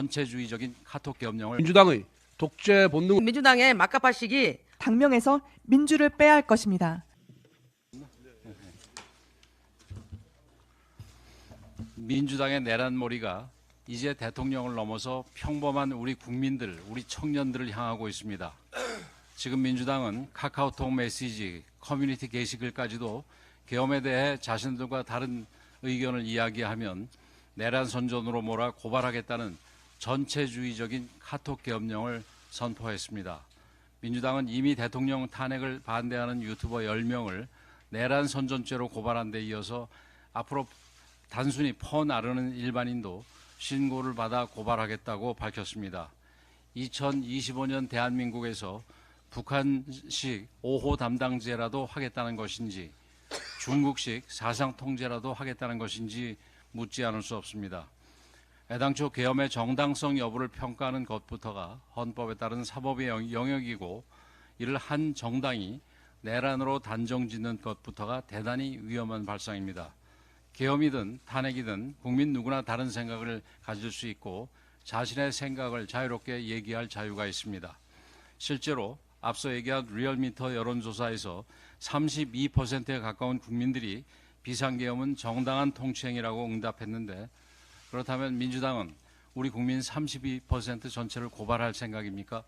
전체주의적인 카톡 계엄령을 민주당의 독재 본능 민주당의 막가파식이 당명에서 민주를 빼야 할 것입니다. 민주당의 내란몰이가 이제 대통령을 넘어서 평범한 우리 국민들, 우리 청년들을 향하고 있습니다. 지금 민주당은 카카오톡 메시지, 커뮤니티 게시글까지도 계엄에 대해 자신들과 다른 의견을 이야기하면 내란 선전으로 몰아 고발하겠다는 전체주의적인 카톡 계엄령을 선포했습니다. 민주당은 이미 대통령 탄핵을 반대하는 유튜버 10명을 내란 선전죄로 고발한 데 이어서 앞으로 단순히 퍼나르는 일반인도 신고를 받아 고발하겠다고 밝혔습니다. 2025년 대한민국에서 북한식 5호 담당제라도 하겠다는 것인지 중국식 사상통제라도 하겠다는 것인지 묻지 않을 수 없습니다. 애당초 계엄의 정당성 여부를 평가하는 것부터가 헌법에 따른 사법의 영역이고 이를 한 정당이 내란으로 단정짓는 것부터가 대단히 위험한 발상입니다. 계엄이든 탄핵이든 국민 누구나 다른 생각을 가질 수 있고 자신의 생각을 자유롭게 얘기할 자유가 있습니다. 실제로 앞서 얘기한 리얼미터 여론조사에서 32%에 가까운 국민들이 비상계엄은 정당한 통치행위라고 응답했는데 그렇다면 민주당은 우리 국민 32% 전체를 고발할 생각입니까?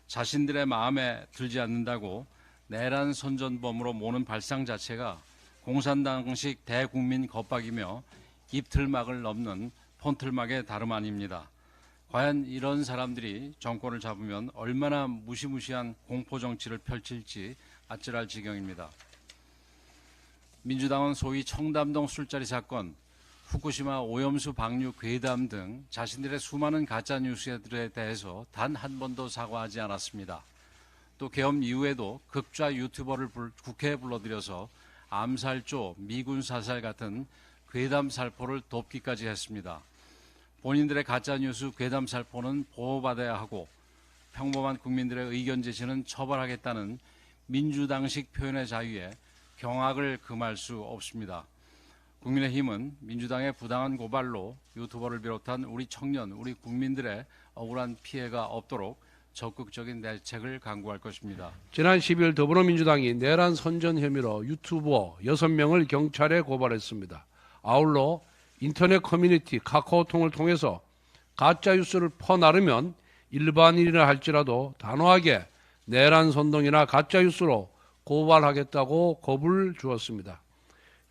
자신들의 마음에 들지 않는다고 내란 선전범으로 모는 발상 자체가 공산당식 대국민 겁박이며 입틀막을 넘는 폰틀막의 다름 아닙니다. 과연 이런 사람들이 정권을 잡으면 얼마나 무시무시한 공포정치를 펼칠지 아찔할 지경입니다. 민주당은 소위 청담동 술자리 사건, 후쿠시마 오염수 방류 괴담 등 자신들의 수많은 가짜뉴스들에 대해서 단 한 번도 사과하지 않았습니다. 또 계엄 이후에도 극좌 유튜버를 국회에 불러들여서 암살조, 미군 사살 같은 괴담 살포를 돕기까지 했습니다. 본인들의 가짜뉴스 괴담 살포는 보호받아야 하고 평범한 국민들의 의견 제시는 처벌하겠다는 민주당식 표현의 자유에 경악을 금할 수 없습니다. 국민의힘은 민주당의 부당한 고발로 유튜버를 비롯한 우리 청년, 우리 국민들의 억울한 피해가 없도록 적극적인 대책을 강구할 것입니다. 지난 10일 더불어민주당이 내란 선전 혐의로 유튜버 6명을 경찰에 고발했습니다. 아울러 인터넷 커뮤니티 카카오톡을 통해서 가짜뉴스를 퍼나르면 일반인이라 할지라도 단호하게 내란 선동이나 가짜뉴스로 고발하겠다고 겁을 주었습니다.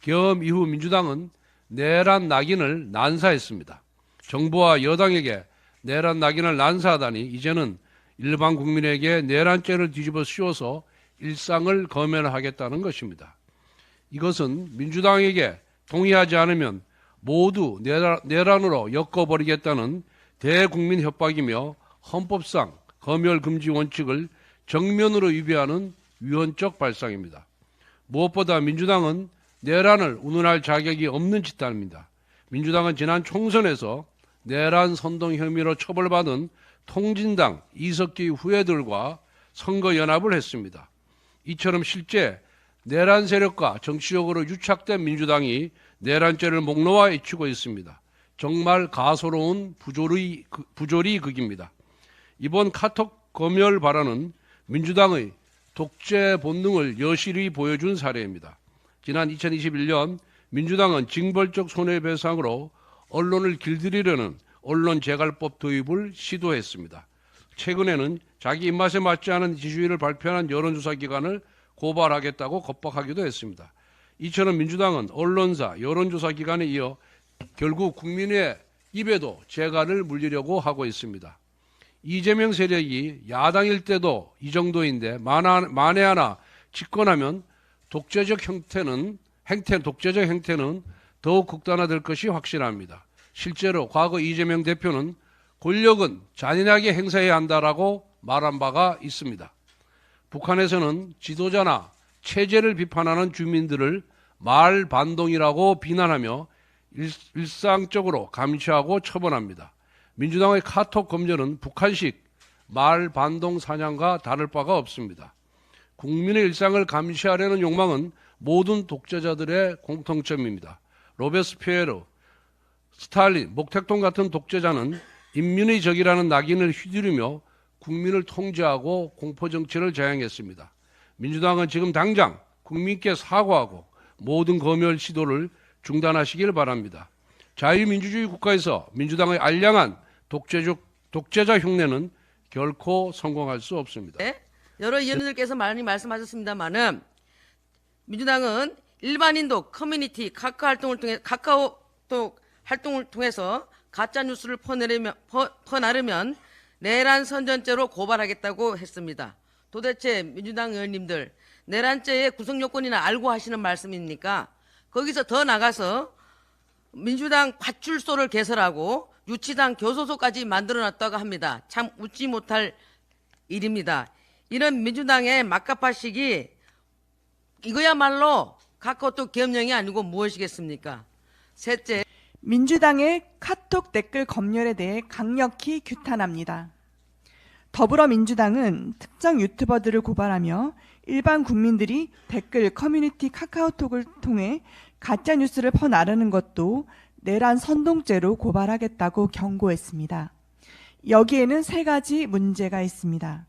계엄 이후 민주당은 내란 낙인을 난사했습니다. 정부와 여당에게 내란 낙인을 난사하다니 이제는 일반 국민에게 내란죄를 뒤집어 씌워서 일상을 검열하겠다는 것입니다. 이것은 민주당에게 동의하지 않으면 모두 내란으로 엮어버리겠다는 대국민 협박이며 헌법상 검열금지 원칙을 정면으로 위배하는 위헌적 발상입니다. 무엇보다 민주당은 내란을 운운할 자격이 없는 집단입니다. 민주당은 지난 총선에서 내란 선동 혐의로 처벌받은 통진당 이석기 후예들과 선거연합을 했습니다. 이처럼 실제 내란 세력과 정치적으로 유착된 민주당이 내란죄를 목놓아 외치고 있습니다. 정말 가소로운 부조리 극입니다. 이번 카톡 검열 발언은 민주당의 독재 본능을 여실히 보여준 사례입니다. 지난 2021년 민주당은 징벌적 손해배상으로 언론을 길들이려는 언론재갈법 도입을 시도했습니다. 최근에는 자기 입맛에 맞지 않은 지지율을 발표하는 여론조사 기관을 고발하겠다고 겁박하기도 했습니다. 이처럼 민주당은 언론사, 여론조사 기관에 이어 결국 국민의 입에도 재갈을 물리려고 하고 있습니다. 이재명 세력이 야당일 때도 이 정도인데 만에 하나 집권하면 독재적 행태는 더욱 극단화될 것이 확실합니다. 실제로 과거 이재명 대표는 권력은 잔인하게 행사해야 한다라고 말한 바가 있습니다. 북한에서는 지도자나 체제를 비판하는 주민들을 말반동이라고 비난하며 일상적으로 감시하고 처벌합니다. 민주당의 카톡 검열은 북한식 말반동 사냥과 다를 바가 없습니다. 국민의 일상을 감시하려는 욕망은 모든 독재자들의 공통점입니다. 로베스피에르, 스탈린, 목택동 같은 독재자는 인민의 적이라는 낙인을 휘두르며 국민을 통제하고 공포정치를 자행했습니다. 민주당은 지금 당장 국민께 사과하고 모든 검열 시도를 중단하시길 바랍니다. 자유민주주의 국가에서 민주당의 알량한 독재자 흉내는 결코 성공할 수 없습니다. 여러 의원님들께서 많이 말씀하셨습니다만은 민주당은 일반인도 커뮤니티 카카오톡 활동을 통해서 가짜 뉴스를 퍼나르면 내란 선전죄로 고발하겠다고 했습니다. 도대체 민주당 의원님들 내란죄의 구성 요건이나 알고 하시는 말씀입니까? 거기서 더 나가서 민주당 파출소를 개설하고 유치당 교도소까지 만들어놨다고 합니다. 참 웃지 못할 일입니다. 이런 민주당의 막가파식이 이거야말로 카카오톡 계엄령이 아니고 무엇이겠습니까? 셋째, 민주당의 카톡 댓글 검열에 대해 강력히 규탄합니다. 더불어민주당은 특정 유튜버들을 고발하며 일반 국민들이 댓글 커뮤니티 카카오톡을 통해 가짜뉴스를 퍼나르는 것도 내란 선동죄로 고발하겠다고 경고했습니다. 여기에는 세 가지 문제가 있습니다.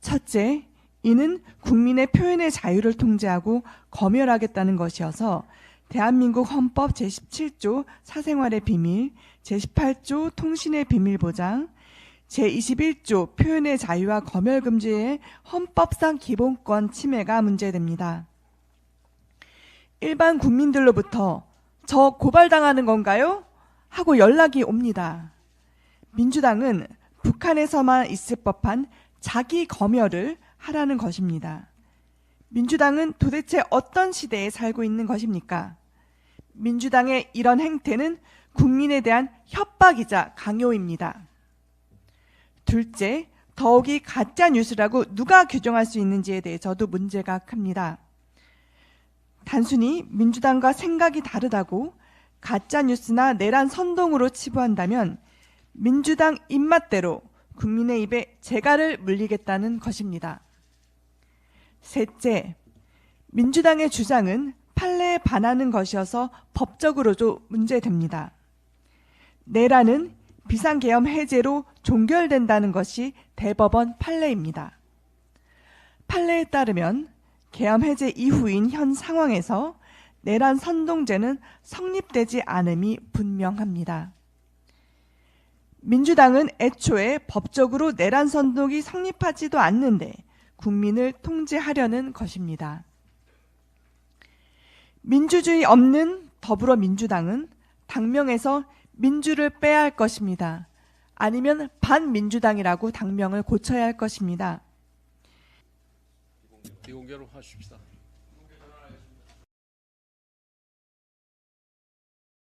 첫째, 이는 국민의 표현의 자유를 통제하고 검열하겠다는 것이어서 대한민국 헌법 제17조 사생활의 비밀, 제18조 통신의 비밀 보장, 제21조 표현의 자유와 검열 금지의 헌법상 기본권 침해가 문제됩니다. 일반 국민들로부터 저 고발당하는 건가요? 하고 연락이 옵니다. 민주당은 북한에서만 있을 법한 자기 검열을 하라는 것입니다. 민주당은 도대체 어떤 시대에 살고 있는 것입니까? 민주당의 이런 행태는 국민에 대한 협박이자 강요입니다. 둘째, 더욱이 가짜 뉴스라고 누가 규정할 수 있는지에 대해서도 문제가 큽니다. 단순히 민주당과 생각이 다르다고 가짜 뉴스나 내란 선동으로 치부한다면 민주당 입맛대로 국민의 입에 재갈을 물리겠다는 것입니다. 셋째, 민주당의 주장은 판례에 반하는 것이어서 법적으로도 문제됩니다. 내란은 비상계엄 해제로 종결된다는 것이 대법원 판례입니다. 판례에 따르면 계엄 해제 이후인 현 상황에서 내란 선동죄는 성립되지 않음이 분명합니다. 민주당은 애초에 법적으로 내란 선동이 성립하지도 않는데 국민을 통제하려는 것입니다. 민주주의 없는 더불어민주당은 당명에서 민주를 빼야 할 것입니다. 아니면 반민주당이라고 당명을 고쳐야 할 것입니다. 비공개로 하십시다.